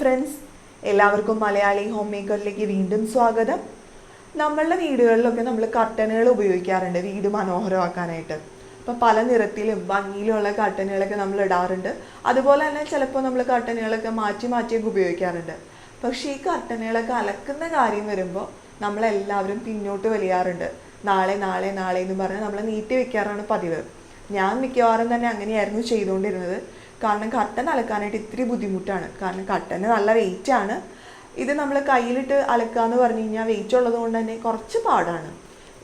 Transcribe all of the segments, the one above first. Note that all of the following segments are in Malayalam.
ഫ്രണ്ട്സ്, എല്ലാവർക്കും മലയാളി ഹോം മേക്കറിലേക്ക് വീണ്ടും സ്വാഗതം. നമ്മളുടെ വീടുകളിലൊക്കെ നമ്മൾ കർട്ടനുകൾ ഉപയോഗിക്കാറുണ്ട് വീട് മനോഹരമാക്കാനായിട്ട്. അപ്പോൾ പല നിറത്തിലും ഭംഗിയിലുള്ള കർട്ടനുകളൊക്കെ നമ്മൾ ഇടാറുണ്ട്. അതുപോലെ തന്നെ ചിലപ്പോൾ നമ്മൾ കർട്ടനുകളൊക്കെ മാറ്റിയൊക്കെ ഉപയോഗിക്കാറുണ്ട്. പക്ഷേ ഈ കർട്ടനുകളൊക്കെ അലക്കുന്ന കാര്യം വരുമ്പോൾ നമ്മളെല്ലാവരും പിന്നോട്ട് വലിയാറുണ്ട്. നാളെ എന്ന് പറഞ്ഞ് നമ്മൾ നീട്ടി വെക്കാറാണ് പതിവ്. ഞാൻ മിക്കവാറും തന്നെ അങ്ങനെയായിരുന്നു ചെയ്തുകൊണ്ടിരുന്നത്. കാരണം കർട്ടൻ അലക്കാനായിട്ട് ഇത്തിരി ബുദ്ധിമുട്ടാണ്. കാരണം കർട്ടന് നല്ല വെയിറ്റാണ്. ഇത് നമ്മൾ കയ്യിലിട്ട് അലക്കുക എന്ന് പറഞ്ഞു കഴിഞ്ഞാൽ വെയിറ്റ് ഉള്ളത് കൊണ്ട് തന്നെ കുറച്ച് പാടാണ്.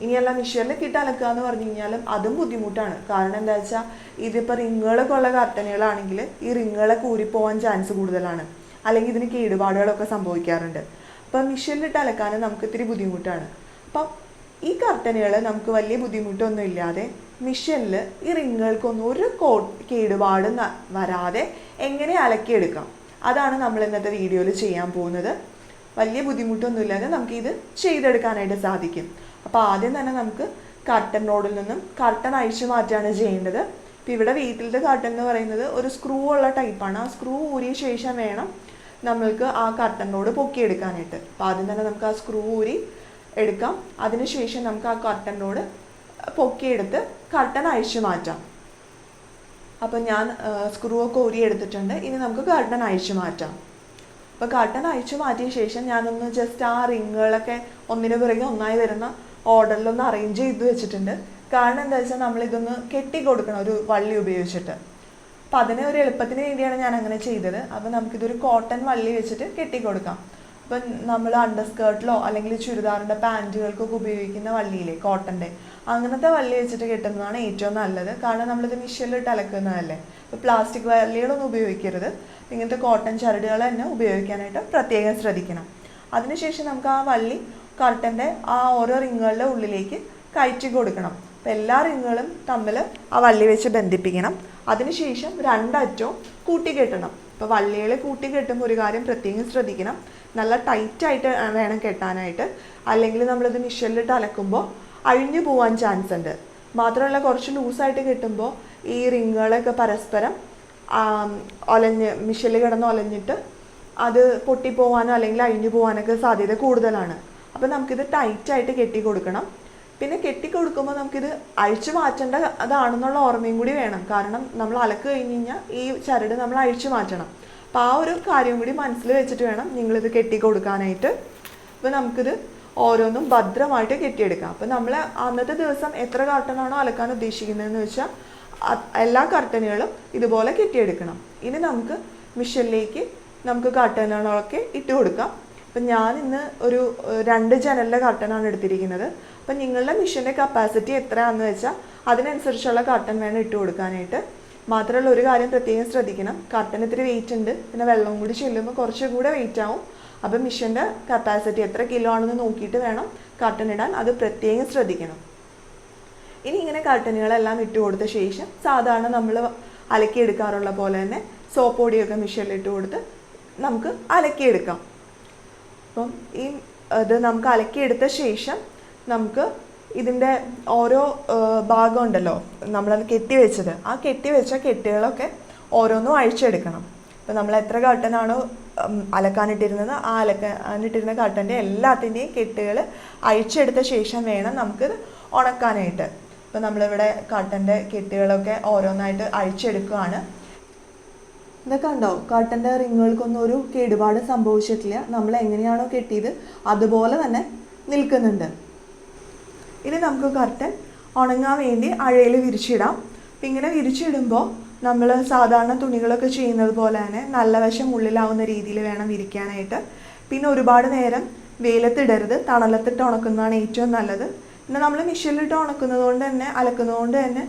ഇനിയല്ല മിഷ്യറിലൊക്കെ ഇട്ട് അലക്കുക എന്ന് പറഞ്ഞു കഴിഞ്ഞാലും അതും ബുദ്ധിമുട്ടാണ്. കാരണം എന്താ വെച്ചാൽ ഇതിപ്പോൾ റിങ്ങുകളൊക്കെ ഉള്ള കർട്ടനുകളാണെങ്കിൽ ഈ റിങ്ങുകളൊക്കെ ഊരിപ്പോവാൻ ചാൻസ് കൂടുതലാണ്. അല്ലെങ്കിൽ ഇതിന് കേടുപാടുകളൊക്കെ സംഭവിക്കാറുണ്ട്. അപ്പം മിഷ്യറിലിട്ട് അലക്കാൻ നമുക്ക് ഇത്തിരി ബുദ്ധിമുട്ടാണ്. അപ്പം ഈ കർട്ടനുകൾ നമുക്ക് വലിയ ബുദ്ധിമുട്ടൊന്നും ഇല്ലാതെ മിഷ്യനിൽ ഈ റിങ്ങുകൾക്കൊന്നും ഒരു കേടുപാടും വരാതെ എങ്ങനെ അലക്കിയെടുക്കാം, അതാണ് നമ്മൾ ഇന്നത്തെ വീഡിയോയിൽ ചെയ്യാൻ പോകുന്നത്. വലിയ ബുദ്ധിമുട്ടൊന്നുമില്ലാതെ നമുക്കിത് ചെയ്തെടുക്കാനായിട്ട് സാധിക്കും. അപ്പോൾ ആദ്യം തന്നെ നമുക്ക് കർട്ടൻ റോഡിൽ നിന്നും കർട്ടൻ അഴിച്ചു മാറ്റാണ് ചെയ്യേണ്ടത്. ഇപ്പോൾ ഇവിടെ വീട്ടിലത്തെ കർട്ടൻ എന്ന് പറയുന്നത് ഒരു സ്ക്രൂ ഉള്ള ടൈപ്പാണ്. ആ സ്ക്രൂ ഊരിയ ശേഷം വേണം നമ്മൾക്ക് ആ കർട്ടൻ റോഡ് പൊക്കിയെടുക്കാനായിട്ട്. അപ്പോൾ ആദ്യം തന്നെ നമുക്ക് ആ സ്ക്രൂ ഊരി എടുക്കാം. അതിനുശേഷം നമുക്ക് ആ കർട്ടൻ റോഡ് പൊക്കിയെടുത്ത് കർട്ടൻ അഴിച്ചു മാറ്റാം. അപ്പം ഞാൻ സ്ക്രൂ ഒക്കെ ഊരി എടുത്തിട്ടുണ്ട്. ഇനി നമുക്ക് കർട്ടൻ അഴിച്ചു മാറ്റാം. അപ്പോൾ കർട്ടൻ അഴിച്ചു മാറ്റിയ ശേഷം ഞാനൊന്ന് ജസ്റ്റ് ആ റിങ്ങുകളൊക്കെ ഒന്നിനു പിറകെ ഒന്നായി വരുന്ന ഓർഡറിലൊന്ന് അറേഞ്ച് ചെയ്ത് വെച്ചിട്ടുണ്ട്. കാരണം എന്താ വെച്ചാൽ നമ്മളിതൊന്ന് കെട്ടി കൊടുക്കണം ഒരു വള്ളി ഉപയോഗിച്ചിട്ട്. അപ്പം അതിന് ഒരു എളുപ്പത്തിന് വേണ്ടിയാണ് ഞാൻ അങ്ങനെ ചെയ്തത്. അപ്പോൾ നമുക്കിതൊരു കോട്ടൺ വള്ളി വെച്ചിട്ട് കെട്ടിക്കൊടുക്കാം. ഇപ്പം നമ്മൾ അണ്ടർ സ്കേർട്ടിലോ അല്ലെങ്കിൽ ചുരിദാറിൻ്റെ പാൻറ്റുകൾക്കൊക്കെ ഉപയോഗിക്കുന്ന വള്ളിയില്ലേ, കോട്ടൻ്റെ, അങ്ങനത്തെ വള്ളി വെച്ചിട്ട് കെട്ടുന്നതാണ് ഏറ്റവും നല്ലത്. കാരണം നമ്മളിത് മിഷ്യനിലിട്ട് അലക്കുന്നതല്ലേ. ഇപ്പോൾ പ്ലാസ്റ്റിക് വള്ളികളൊന്നും ഉപയോഗിക്കരുത്. ഇങ്ങനത്തെ കോട്ടൺ ചരടുകൾ തന്നെ ഉപയോഗിക്കാനായിട്ട് പ്രത്യേകം ശ്രദ്ധിക്കണം. അതിനുശേഷം നമുക്ക് ആ വള്ളി കർട്ടൻ്റെ ആ ഓരോ റിങ്ങുകളുടെ ഉള്ളിലേക്ക് കയറ്റി കൊടുക്കണം. അപ്പോൾ എല്ലാ റിങ്ങുകളും തമ്മിൽ ആ വള്ളി വെച്ച് ബന്ധിപ്പിക്കണം. അതിനുശേഷം രണ്ടറ്റവും കൂട്ടിക്കെട്ടണം. ഇപ്പോൾ വള്ളികൾ കൂട്ടിക്കെട്ടുമ്പോൾ ഒരു കാര്യം പ്രത്യേകം ശ്രദ്ധിക്കണം, നല്ല ടൈറ്റായിട്ട് വേണം കെട്ടാനായിട്ട്. അല്ലെങ്കിൽ നമ്മളിത് മിഷ്യനിലിട്ട് അലക്കുമ്പോൾ അഴിഞ്ഞു പോകാൻ ചാൻസ് ഉണ്ട്. മാത്രമല്ല കുറച്ച് ലൂസായിട്ട് കെട്ടുമ്പോൾ ഈ റിങ്ങുകളൊക്കെ പരസ്പരം മിഷ്യനിൽ കിടന്ന് ഒലഞ്ഞിട്ട് അത് പൊട്ടിപ്പോവാനോ അല്ലെങ്കിൽ അഴിഞ്ഞു പോകാനൊക്കെ സാധ്യത കൂടുതലാണ്. അപ്പോൾ നമുക്കിത് ടൈറ്റായിട്ട് കെട്ടി കൊടുക്കണം. പിന്നെ കെട്ടിക്കൊടുക്കുമ്പോൾ നമുക്കിത് അഴിച്ചു മാറ്റേണ്ട അതാണെന്നുള്ള ഓർമ്മയും കൂടി വേണം. കാരണം നമ്മൾ അലക്ക് കഴിഞ്ഞ് കഴിഞ്ഞാൽ ഈ ചരട് നമ്മൾ അഴിച്ചു മാറ്റണം. അപ്പോൾ ആ ഒരു കാര്യം കൂടി മനസ്സിൽ വെച്ചിട്ട് വേണം നിങ്ങളിത് കെട്ടിക്കൊടുക്കാനായിട്ട്. അപ്പോൾ നമുക്കിത് ഓരോന്നും ഭദ്രമായിട്ട് കെട്ടിയെടുക്കാം. അപ്പോൾ നമ്മൾ അന്നത്തെ ദിവസം എത്ര കർട്ടനാണോ അലക്കാൻ ഉദ്ദേശിക്കുന്നതെന്ന് വെച്ചാൽ എല്ലാ കർട്ടനുകളും ഇതുപോലെ കെട്ടിയെടുക്കണം. ഇനി നമുക്ക് മിഷ്യനിലേക്ക് നമുക്ക് കർട്ടനുകളൊക്കെ ഇട്ട് കൊടുക്കാം. അപ്പം ഞാൻ ഇന്ന് ഒരു 2 ജനലിൻ്റെ കർട്ടനാണ് എടുത്തിരിക്കുന്നത്. അപ്പം നിങ്ങളുടെ മിഷ്യൻ്റെ കപ്പാസിറ്റി എത്രയാണെന്ന് വെച്ചാൽ അതിനനുസരിച്ചുള്ള കർട്ടൻ വേണം ഇട്ട് കൊടുക്കാനായിട്ട്. മാത്രമല്ല ഒരു കാര്യം പ്രത്യേകം ശ്രദ്ധിക്കണം, കർട്ടൻ ഇത്തിരി വെയിറ്റ് ഉണ്ട്. പിന്നെ വെള്ളം കൂടി ചെല്ലുമ്പോൾ കുറച്ചും കൂടെ വെയിറ്റ് ആവും. അപ്പം മിഷ്യൻ്റെ കപ്പാസിറ്റി എത്ര കിലോ ആണെന്ന് നോക്കിയിട്ട് വേണം കർട്ടൻ ഇടാൻ. അത് പ്രത്യേകം ശ്രദ്ധിക്കണം. ഇനി ഇങ്ങനെ കർട്ടനുകളെല്ലാം ഇട്ട് കൊടുത്ത ശേഷം സാധാരണ നമ്മൾ അലക്കിയെടുക്കാറുള്ള പോലെ തന്നെ സോപ്പ് പൊടിയൊക്കെ മിഷ്യനിൽ ഇട്ട് കൊടുത്ത് നമുക്ക് അലക്കിയെടുക്കാം. അപ്പം ഇത് നമുക്ക് അലക്കിയെടുത്ത ശേഷം നമുക്ക് ഇതിൻ്റെ ഓരോ ഭാഗം ഉണ്ടല്ലോ നമ്മളത് കെട്ടിവെച്ചത്, ആ കെട്ടിവെച്ച കെട്ടുകളൊക്കെ ഓരോന്നും അഴിച്ചെടുക്കണം. ഇപ്പം നമ്മൾ എത്ര കർട്ടനാണോ അലക്കാനിട്ടിരുന്നത് ആ അലക്കാനിട്ടിരുന്ന കർട്ടൻ്റെ എല്ലാത്തിൻ്റെയും കെട്ടുകൾ അഴിച്ചെടുത്ത ശേഷം വേണം നമുക്കിത് ഉണക്കാനായിട്ട്. ഇപ്പം നമ്മളിവിടെ കർട്ടൻ്റെ കെട്ടുകളൊക്കെ ഓരോന്നായിട്ട് അഴിച്ചെടുക്കുകയാണ്. ഇതൊക്കെ ഉണ്ടോ, കർട്ടൻ്റെ റിങ്ങുകൾക്കൊന്നും ഒരു കേടുപാട് സംഭവിച്ചിട്ടില്ല. നമ്മൾ എങ്ങനെയാണോ കെട്ടിയത് അതുപോലെ തന്നെ നിൽക്കുന്നുണ്ട്. ഇനി നമുക്ക് കർട്ടൻ ഉണങ്ങാൻ വേണ്ടി അഴയിൽ വിരിച്ചിടാം. അപ്പം ഇങ്ങനെ വിരിച്ചിടുമ്പോൾ നമ്മൾ സാധാരണ തുണികളൊക്കെ ചെയ്യുന്നത് പോലെ തന്നെ നല്ല വശം ഉള്ളിലാവുന്ന രീതിയിൽ വേണം വിരിക്കാനായിട്ട്. പിന്നെ ഒരുപാട് നേരം വെയിലത്തിടരുത്, തണലത്തിട്ട് ഉണക്കുന്നതാണ് ഏറ്റവും നല്ലത്. പിന്നെ നമ്മൾ മിഷ്യനിലിട്ട് ഉണക്കുന്നത് കൊണ്ട് തന്നെ അലക്കുന്നത് കൊണ്ട് തന്നെ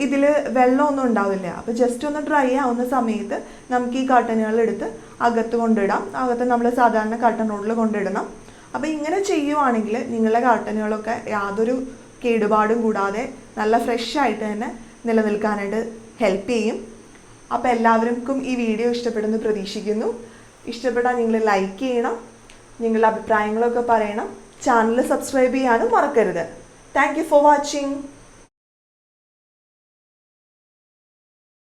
ഇതിൽ വെള്ളമൊന്നും ഉണ്ടാവില്ല. അപ്പോൾ ജസ്റ്റ് ഒന്ന് ഡ്രൈ ആവുന്ന സമയത്ത് നമുക്ക് ഈ കർട്ടനുകളെടുത്ത് അകത്ത് കൊണ്ടിടാം. അകത്ത് നമ്മൾ സാധാരണ കർട്ടൻ റോഡിൽ കൊണ്ടിടണം. അപ്പോൾ ഇങ്ങനെ ചെയ്യുവാണെങ്കിൽ നിങ്ങളുടെ കർട്ടനുകളൊക്കെ യാതൊരു കേടുപാടും കൂടാതെ നല്ല ഫ്രഷ് ആയിട്ട് തന്നെ നിലനിൽക്കാനായിട്ട് ഹെൽപ്പ് ചെയ്യും. അപ്പോൾ എല്ലാവർക്കും ഈ വീഡിയോ ഇഷ്ടപ്പെടുമെന്ന് പ്രതീക്ഷിക്കുന്നു. ഇഷ്ടപ്പെട്ടാൽ നിങ്ങൾ ലൈക്ക് ചെയ്യണം, നിങ്ങളുടെ അഭിപ്രായങ്ങളൊക്കെ പറയണം, ചാനൽ സബ്സ്ക്രൈബ് ചെയ്യാനും മറക്കരുത്. Thank you for watching.